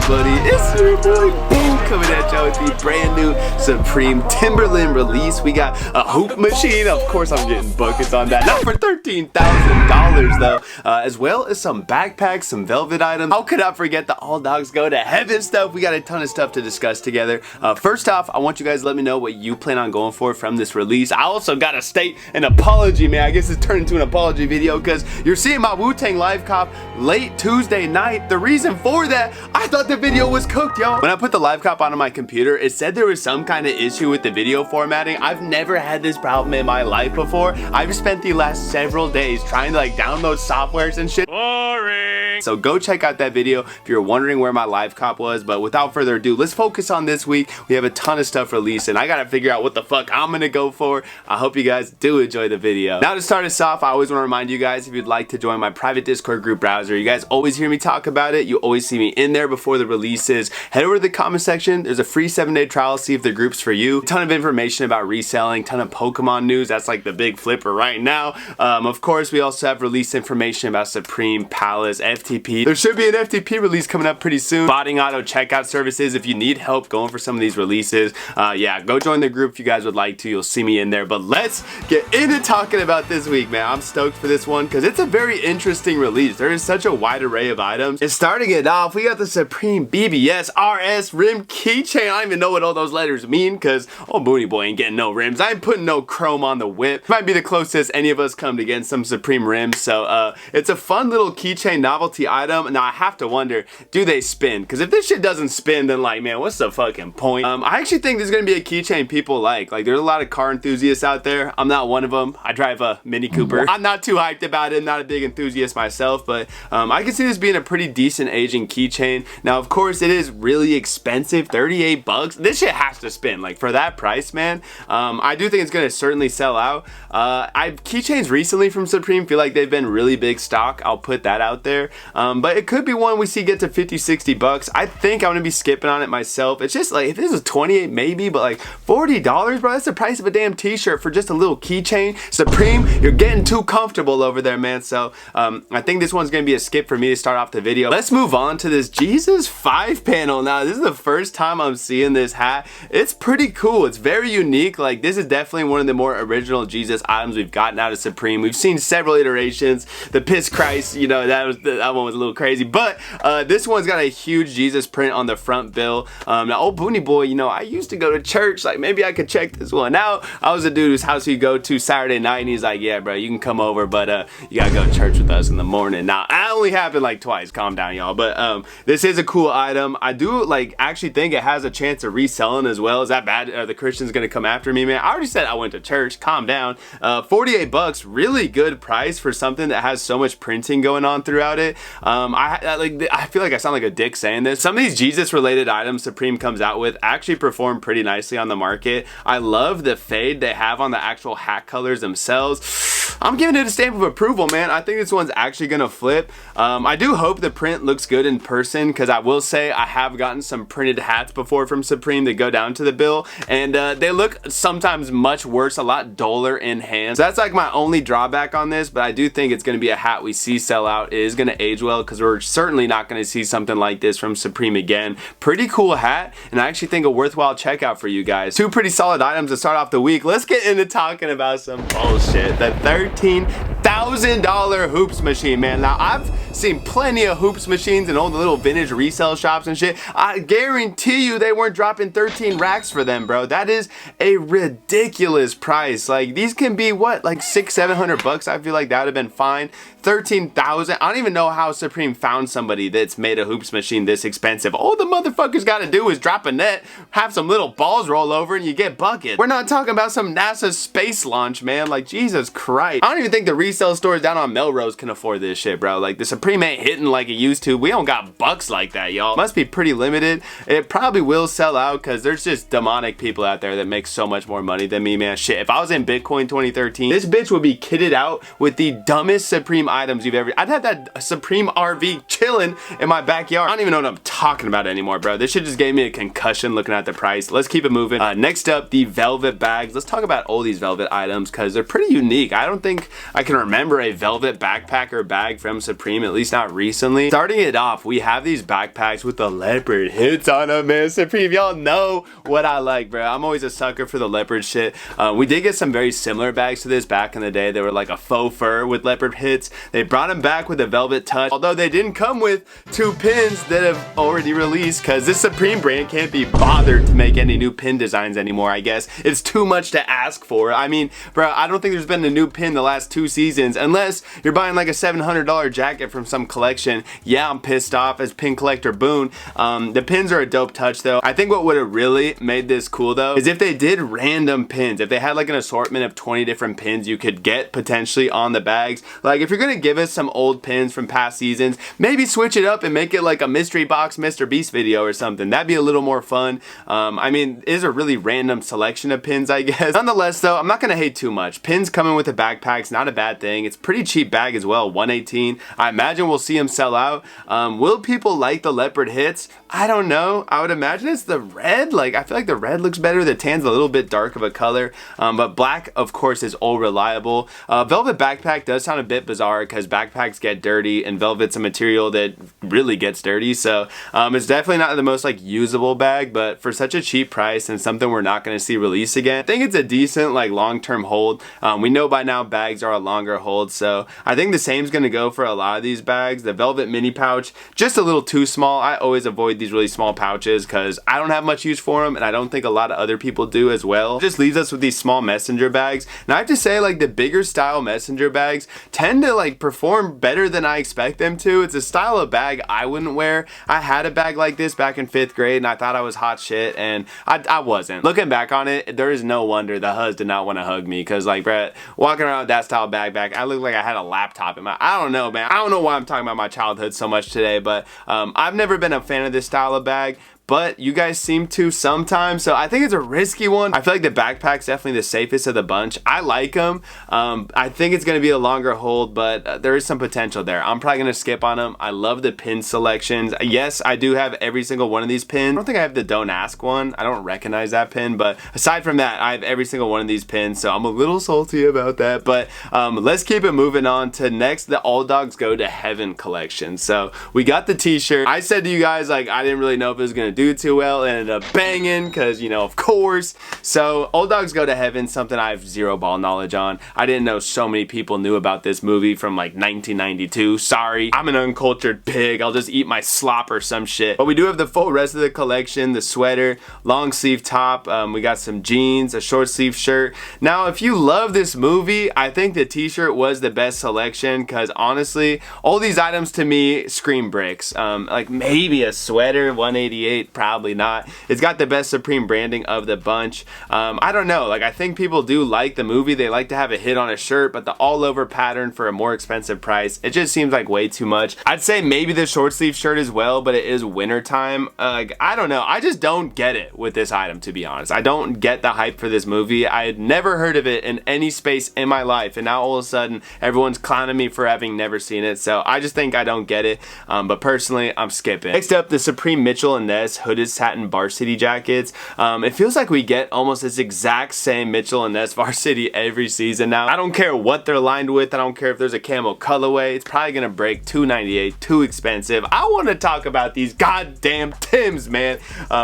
everybody? It's your boy Boom coming at y'all with the brand new Supreme Timberland release. We got a hoop machine. Of course, I'm getting buckets on that. Not for $13,000 though. As well as some backpacks, some velvet items. How could I forget the all dogs go to heaven stuff? We got a ton of stuff to discuss together. First off, I want you guys to let me know what you plan on going for from this release. I also gotta state an apology, man. I guess it's turned into an apology video because you're seeing my Wu-Tang live cop late Tuesday night. The reason for that, I thought the video was cooked, y'all. When I put the live cop onto my computer, it said there was some kind of issue with the video formatting. I've never had this problem in my life before. I've spent the last several days trying to like download softwares and shit. Boring. So go check out that video if you're wondering where my live cop was. But without further ado, let's focus on this week. We have a ton of stuff released and I gotta figure out what the fuck I'm gonna go for. I hope you guys do enjoy the video. Now to start us off, I always want to remind you guys, if you'd like to join my private Discord group browser, you guys always hear me talk about it. You always see me in there before the releases. Head over to the comment section. There's a free 7-day trial. See if the group's for you. A ton of information about reselling, ton of Pokemon news. That's like the big flipper right now. Of course, we also have release information about Supreme, Palace, FTP. There should be an FTP release coming up pretty soon. Botting auto checkout services. If you need help going for some of these releases, yeah, go join the group if you guys would like to. You'll see me in there. But let's get into talking about this week, man. I'm stoked for this one because it's a very interesting release. There is such a wide array of items. And starting it off, we got the Supreme BBS RS rim keychain. I don't even know what all those letters mean because old Booty Boy ain't getting no rims. I ain't putting no chrome on the whip. Might be the closest any of us come to getting some Supreme rims. So it's a fun little keychain novelty item. Now I have to wonder, do they spin? Because if this shit doesn't spin, then like, man, what's the fucking point? I actually think there's gonna be a keychain people like. There's a lot of car enthusiasts out there. I'm not one of them. I drive a Mini Cooper. I'm not too hyped about it. I'm not a big enthusiast myself, but I can see this being a pretty decent aging keychain. Now, of course, it is really expensive, 38 bucks. This shit has to spin, like for that price, man. I do think it's gonna certainly sell out. Keychains recently from Supreme feel like they've been really big stock. I'll put that out there. But it could be one we see get to 50, 60 bucks. I think I'm gonna be skipping on it myself. It's just like, if this was 28 maybe, but like $40, bro, that's the price of a damn t-shirt for just a little keychain. Supreme, you're getting too comfortable over there, man. So I think this one's gonna be a skip for me to start off the video. Let's move on to this Jesus 5 panel. Now, this is the first time I'm seeing this hat. It's pretty cool. It's very unique. Like, this is definitely one of the more original Jesus items we've gotten out of Supreme. We've seen several iterations. The Piss Christ, you know, that one was a little crazy. But this one's got a huge Jesus print on the front bill. Now, old Booty Boy, you know, I used to go to church. Like, maybe I could check this one out. I was a dude whose house you go to Saturday night, and he's like, yeah, bro, you can come over, but you gotta go to church with us in the morning. Now, that only happened like twice. Calm down, y'all. But this is a cool item. I do like actually think it has a chance of reselling as well. Is that bad? Are the Christians gonna come after me, man? I already said I went to church. Calm down. 48 bucks, really good price for something that has so much printing going on throughout it. I feel like I sound like a dick saying this. Some of these Jesus related items Supreme comes out with actually perform pretty nicely on the market. I love the fade they have on the actual hat colors themselves. I'm giving it a stamp of approval, man. I think this one's actually gonna flip. I do hope the print looks good in person, because I will say I have gotten some printed hats before from Supreme that go down to the bill, and they look sometimes much worse, a lot duller in hand. So that's like my only drawback on this, but I do think it's gonna be a hat we see sell out. It is gonna age well, because we're certainly not gonna see something like this from Supreme again. Pretty cool hat, and I actually think a worthwhile checkout for you guys. Two pretty solid items to start off the week. Let's get into talking about some bullshit. The $13,000 hoops machine, man. Now, I've seen plenty of hoops machines in all the little vintage resale shops and shit. I guarantee you they weren't dropping 13 racks for them, bro. That is a ridiculous price. Like, these can be what, like $600-700 bucks? I feel like that would have been fine. 13,000. I don't even know how Supreme found somebody that's made a hoops machine this expensive. All the motherfuckers got to do is drop a net, have some little balls roll over, and you get buckets. We're not talking about some NASA space launch, man. Like, Jesus Christ. I don't even think the resale stores down on Melrose can afford this shit, bro. Like, the Supreme ain't hitting like it used to. We don't got bucks like that, y'all. Must be pretty limited. It probably will sell out because there's just demonic people out there that make so much more money than me, man. Shit, if I was in Bitcoin 2013, this bitch would be kitted out with the dumbest Supreme items you've ever. I'd have that Supreme RV chilling in my backyard. I don't even know what I'm talking talking about it anymore, bro. This shit just gave me a concussion looking at the price. Let's keep it moving. Next up, the velvet bags. Let's talk about all these velvet items because they're pretty unique. I don't think I can remember a velvet backpack or bag from Supreme, at least not recently. Starting it off, we have these backpacks with the leopard hits on them, man. Supreme, y'all know what I like, bro. I'm always a sucker for the leopard shit. We did get some very similar bags to this back in the day. They were like a faux fur with leopard hits. They brought them back with a velvet touch, although they didn't come with 2 pins that have already released because this Supreme brand can't be bothered to make any new pin designs anymore, I guess. It's too much to ask for. I mean, bro, I don't think there's been a new pin the last 2 seasons unless you're buying like a $700 jacket from some collection. Yeah, I'm pissed off as pin collector Boone. The pins are a dope touch though. I think what would have really made this cool though is if they did random pins. If they had like an assortment of 20 different pins you could get potentially on the bags. Like if you're gonna give us some old pins from past seasons, maybe switch it up and make it like a mystery box Mr. Beast video or something. That'd be a little more fun. I mean, it is a really random selection of pins, I guess. Nonetheless though, I'm not gonna hate too much. Pins coming with a backpack's not a bad thing. It's a pretty cheap bag as well, $118. I imagine we'll see them sell out. Will people like the leopard hits? I don't know. I would imagine it's the red. Like, I feel like the red looks better. The tan's a little bit dark of a color. But black, of course, is all reliable. Velvet backpack does sound a bit bizarre because backpacks get dirty and velvet's a material that really gets dirty. So it's definitely not the most like usable bag, but for such a cheap price and something we're not going to see release again, I think it's a decent like long-term hold. We know by now bags are a longer hold, so I think the same is going to go for a lot of these bags. The velvet mini pouch, just a little too small. I always avoid these really small pouches because I don't have much use for them and I don't think a lot of other people do as well. It just leaves us with these small messenger bags. Now I have to say, like, the bigger style messenger bags tend to like perform better than I expect them to. It's a style of bag I wouldn't wear. I had a bag like this back in 5th grade and I thought I was hot shit and I wasn't. Looking back on it, there is no wonder the huz did not want to hug me because like, Brett, walking around with that style bag I looked like I had a laptop in my, I don't know, man. I don't know why I'm talking about my childhood so much today, but I've never been a fan of this style of bag, but you guys seem to sometimes, so I think it's a risky one. I feel like the backpack's definitely the safest of the bunch. I like them. I think it's going to be a longer hold, but there is some potential there. I'm probably going to skip on them. I love the pin selections. Yes, I do have every single one of these pins. I don't think I have the Don't Ask one. I don't recognize that pin, but aside from that, I have every single one of these pins, so I'm a little salty about that, but let's keep it moving on to next, the All Dogs Go to Heaven collection. So we got the t-shirt. I said to you guys, like, I didn't really know if it was going to do too well. It ended up banging because, you know, of course. So Old Dogs Go to Heaven, something I have zero ball knowledge on. I didn't know so many people knew about this movie from like 1992. Sorry, I'm an uncultured pig. I'll just eat my slop or some shit. But we do have the full rest of the collection, the sweater, long sleeve top. We got some jeans, a short sleeve shirt. Now, if you love this movie, I think the t-shirt was the best selection because honestly, all these items to me scream bricks. Like maybe a sweater, 188, probably not. It's got the best Supreme branding of the bunch. I don't know, like I think people do like the movie. They like to have a hit on a shirt, but the all over pattern for a more expensive price, it just seems like way too much. I'd say maybe the short sleeve shirt as well, but it is winter time. Like I don't know, I just don't get it with this item, to be honest. I don't get the hype for this movie. I had never heard of it in any space in my life, and now all of a sudden everyone's clowning me for having never seen it, so I just think I don't get it. But personally, I'm skipping. Next up, the Supreme Mitchell and Ness hooded satin varsity jackets. It feels like we get almost this exact same Mitchell and Ness varsity every season now. I don't care what they're lined with. I don't care if there's a camo colorway. It's probably gonna break $298, too expensive. I want to talk about these goddamn Timbs, man.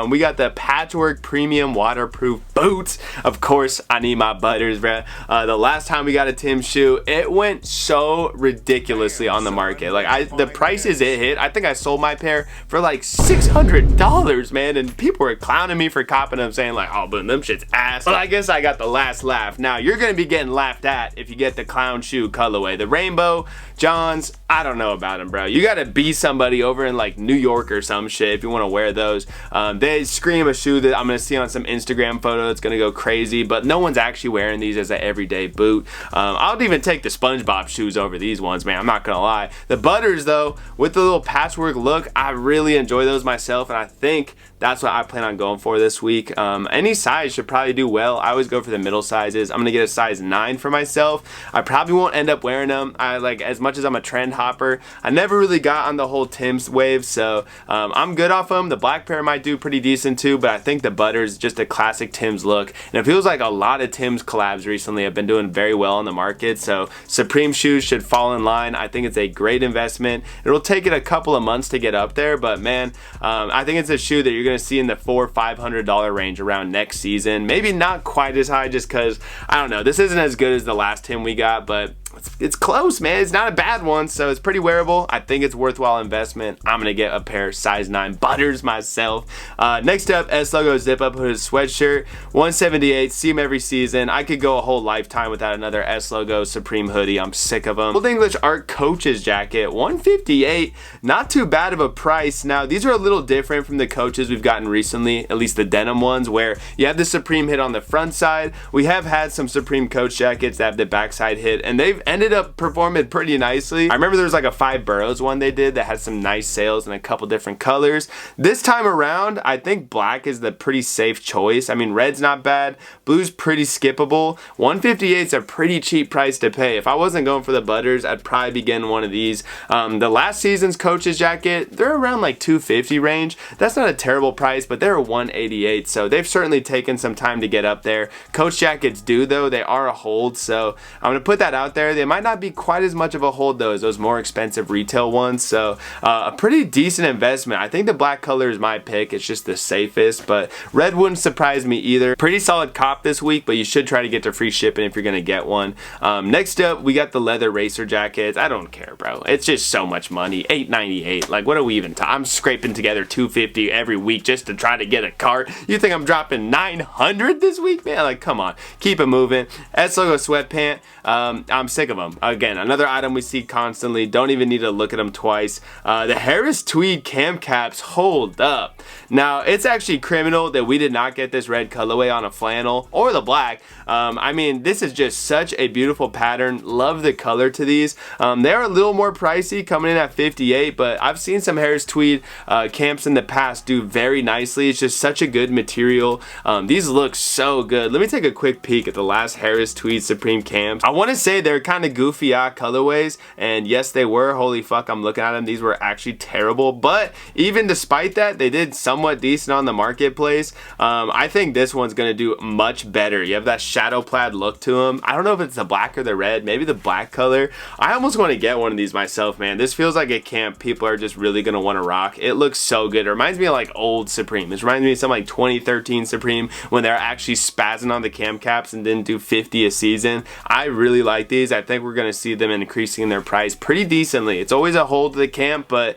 We got the patchwork premium waterproof boots. Of course, I need my butters, bruh. The last time we got a Timbs shoe, it went so ridiculously on the market. Like the prices it hit, I think I sold my pair for like $600, man, and people were clowning me for copping them, saying like, oh, but them shit's ass. But I guess I got the last laugh. Now you're gonna be getting laughed at if you get the clown shoe colorway. The rainbow Johns, I don't know about them, bro. You gotta be somebody over in like New York or some shit if you want to wear those. They scream a shoe that I'm gonna see on some Instagram photo. It's gonna go crazy, but no one's actually wearing these as an everyday boot. I'll even take the SpongeBob shoes over these ones, man. I'm not gonna lie. The butters though, with the little patchwork look, I really enjoy those myself, and I think that's what I plan on going for this week. Any size should probably do well. I always go for the middle sizes. I'm gonna get a size 9 for myself. I probably won't end up wearing them. I like, as much as I'm a trend hopper, I never really got on the whole Timbs wave, so I'm good off them. The black pair might do pretty decent too, but I think the butter is just a classic Timbs look, and it feels like a lot of Timbs collabs recently have been doing very well on the market, so Supreme shoes should fall in line. I think it's a great investment. It'll take it a couple of months to get up there, but man, I think it's a shoe that you're gonna see in the $400-500 range around next season. Maybe not quite as high, just because, I don't know, this isn't as good as the last Tim we got, but it's close, man. It's not a bad one, so it's pretty wearable. I think it's worthwhile investment. I'm gonna get a pair size 9 butters myself. Next up, S logo zip up hooded sweatshirt, 178. See them every season. I could go a whole lifetime without another S logo Supreme hoodie. I'm sick of them. Old English Art Coaches jacket, 158. Not too bad of a price. Now these are a little different from the Coaches we've gotten recently, at least the denim ones, where you have the Supreme hit on the front side. We have had some Supreme Coach jackets that have the backside hit, and they've ended up performing pretty nicely. I remember there was like a 5 boroughs one they did that had some nice sales in a couple different colors. This time around, I think black is the pretty safe choice. I mean, red's not bad, blue's pretty skippable. 158 is a pretty cheap price to pay. If I wasn't going for the butters, I'd probably be getting one of these. The last season's Coach's jacket, they're around like 250 range. That's not a terrible price, but they're 188, so they've certainly taken some time to get up there. Coach jackets do though, they are a hold, so I'm gonna put that out there. They might not be quite as much of a hold though as those more expensive retail ones, so a pretty decent investment. I think the black color is my pick. It's just the safest, but red wouldn't surprise me either. Pretty solid cop this week, but you should try to get to free shipping if you're gonna get one. Next up, we got the leather racer jackets. I don't care, bro. It's just so much money. $8.98. Like, what are we even I'm scraping together $250 every week just to try to get a cart. You think I'm dropping $900 this week, man? Like, come on, keep it moving. S logo sweatpant. I'm sick of them. Again, another item we see constantly. Don't even need to look at them twice. The Harris Tweed cam caps, hold up. Now, it's actually criminal that we did not get this red colorway on a flannel or the black. I mean, this is just such a beautiful pattern. Love the color to these. They're a little more pricey, coming in at 58, but I've seen some Harris Tweed camps in the past do very nicely. It's just such a good material. These look so good. Let me take a quick peek at the last Harris Tweed Supreme camps. I want to say they're kind of goofy colorways, and yes, they were. Holy fuck, I'm looking at them. These were actually terrible, but even despite that, they did somewhat decent on the marketplace. I think this one's gonna do much better. You have that shadow plaid look to them. I don't know if it's the black or the red, maybe the black color. I almost want to get one of these myself, man. This feels like a camp people are just really gonna want to rock. It looks so good. It reminds me of like old Supreme. This reminds me of some like 2013 Supreme when they're actually spazzing on the cam caps and didn't do 50 a season. I really like these. I think we're gonna see them increasing their price pretty decently. It's always a hold to the camp, but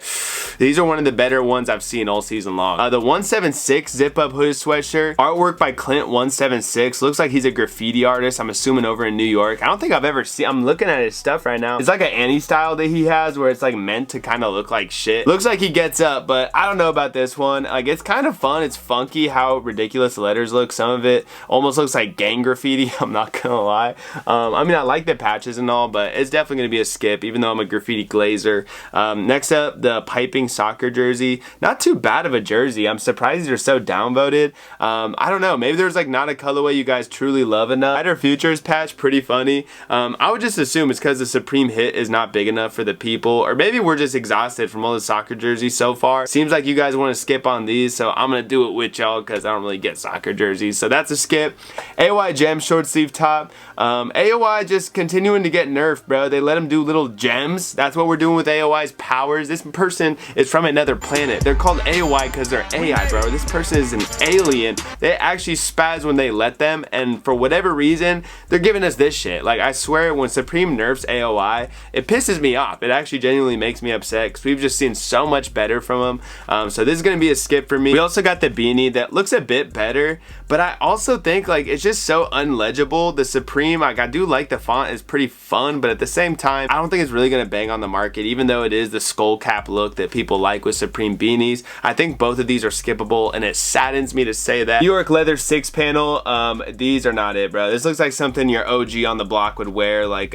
these are one of the better ones I've seen all season long. The 176 zip up hooded sweatshirt, artwork by Clint 176. Looks like he's a graffiti artist, I'm assuming over in New York. I don't think I've ever seen, I'm looking at his stuff right now. It's like an Annie style that he has where it's like meant to kind of look like shit. Looks like he gets up, but I don't know about this one. Like, it's kind of fun. It's funky how ridiculous the letters look. Some of it almost looks like gang graffiti. I'm not gonna lie. I mean, I like the patches and all, but it's definitely gonna be a skip, even though I'm a graffiti glazer. Next up, the piping soccer jersey. Not too bad of a jersey. I'm surprised they're so downvoted. I don't know, maybe there's like not a colorway you guys truly love enough. Brighter Futures patch, pretty funny. I would just assume it's because the Supreme hit is not big enough for the people, or maybe we're just exhausted from all the soccer jerseys so far. Seems like you guys want to skip on these, so I'm gonna do it with y'all because I don't really get soccer jerseys, so that's a skip. AOI Gem short sleeve top. AOI just continuing to get nerfed, bro. They let him do little gems. That's what we're doing with AOI's powers. This person is from another planet. They're called AOI because they're AI, bro. This person is an alien. They actually spaz when they let them, and for whatever reason, they're giving us this shit. Like, I swear, when Supreme nerfs AOI, it pisses me off. It actually genuinely makes me upset because we've just seen so much better from them. So this is gonna be a skip for me. We also got the beanie that looks a bit better, but I also think like it's just so unlegible. The Supreme, like, I do like the font, is pretty fun, but at the same time, I don't think it's really gonna bang on the market, even though it is the skull cap look that people people like with Supreme beanies. I think both of these are skippable, and it saddens me to say that. New York leather 6-panel, these are not it, bro. This looks like something your OG on the block would wear. Like,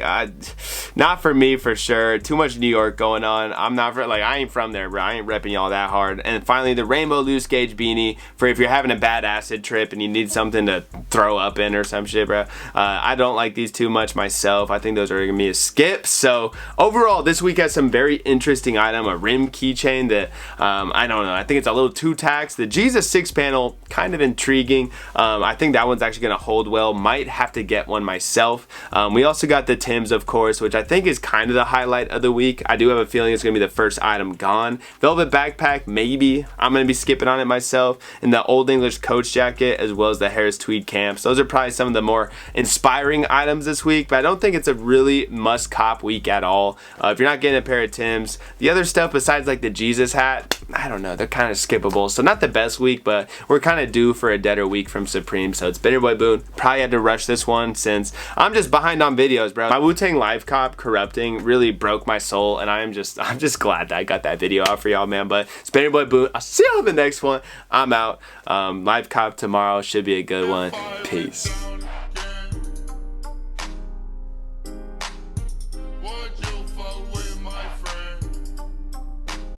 not for me for sure. Too much New York going on. I'm not like, I ain't from there, bro. I ain't repping y'all that hard. And finally, the rainbow loose gauge beanie for if you're having a bad acid trip and you need something to throw up in or some shit, bro. I don't like these too much myself. I think those are gonna be a skip. So overall, this week has some very interesting item, a rim keychain that I don't know. I think it's a little too taxed. The Jesus 6-panel, kind of intriguing. I think that one's actually gonna hold well. Might have to get one myself. We also got the Timbs, of course, which I think is kind of the highlight of the week. I do have a feeling it's gonna be the first item gone. Velvet backpack, maybe. I'm gonna be skipping on it myself. And the Old English coach jacket, as well as the Harris Tweed camps. Those are probably some of the more inspiring items this week, but I don't think it's a really must cop week at all. If you're not getting a pair of Timbs, the other stuff besides like the Jesus hat, I don't know, they're kind of skippable. So not the best week, but we're kind of due for a deader week from Supreme. So it's been your boy Boone. Probably had to rush this one since I'm just behind on videos, bro. My Wu-Tang live cop corrupting really broke my soul, and I'm just glad that I got that video out for y'all, man. But it's been your boy Boone. I'll see y'all in the next one. I'm out. Live cop tomorrow should be a good one. Peace.